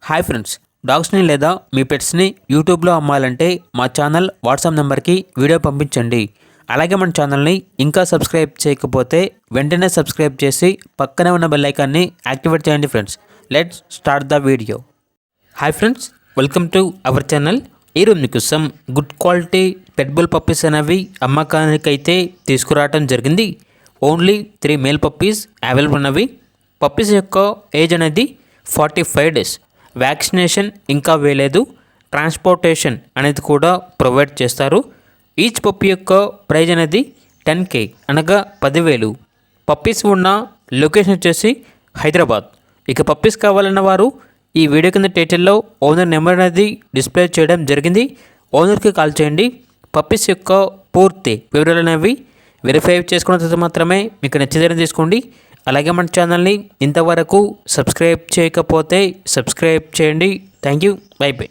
Hi friends, డాగ్స్ని లేదా మీ పెట్స్ని యూట్యూబ్లో అమ్మాలంటే మా ఛానల్ వాట్సాప్ నెంబర్కి వీడియో పంపించండి. అలాగే మన ఛానల్ని ఇంకా సబ్స్క్రైబ్ చేయకపోతే వెంటనే సబ్స్క్రైబ్ చేసి పక్కనే ఉన్న బెల్ ఐకాన్ని యాక్టివేట్ చేయండి friends. Let's start the video. Hi friends, welcome to our channel. ఈరోజు మీకోసం గుడ్ క్వాలిటీ పెట్బుల్ పప్పీస్ అనేవి అమ్మకానికైతే తీసుకురావడం జరిగింది. ఓన్లీ 3 మేల్ పప్పీస్ అవైలబుల్ ఉన్నవి. పప్పీస్ యొక్క ఏజ్ అనేది 45 డేస్. వ్యాక్సినేషన్ ఇంకా వేయలేదు. ట్రాన్స్పోర్టేషన్ అనేది కూడా ప్రొవైడ్ చేస్తారు. ఈచ్ పప్పీ యొక్క ప్రైజ్ అనేది 10K అనగా 10,000. పప్పీస్ ఉన్న లొకేషన్ వచ్చేసి హైదరాబాద్. ఇక పప్పీస్ కావాలన్న వారు ఈ వీడియో కింద టైటిల్లో ఓనర్ నెంబర్ అనేది డిస్ప్లే చేయడం జరిగింది. ఓనర్కి కాల్ చేయండి. పప్పీస్ యొక్క పూర్తి వివరాలు అనేవి వెరిఫై చేసుకున్న తర్వాత మాత్రమే మీకు నచ్చితేనే తీసుకోండి. అలాగే మన ఛానల్ని ఇంతవరకు సబ్స్క్రైబ్ చేయకపోతే సబ్స్క్రైబ్ చేయండి. Thank you. By by.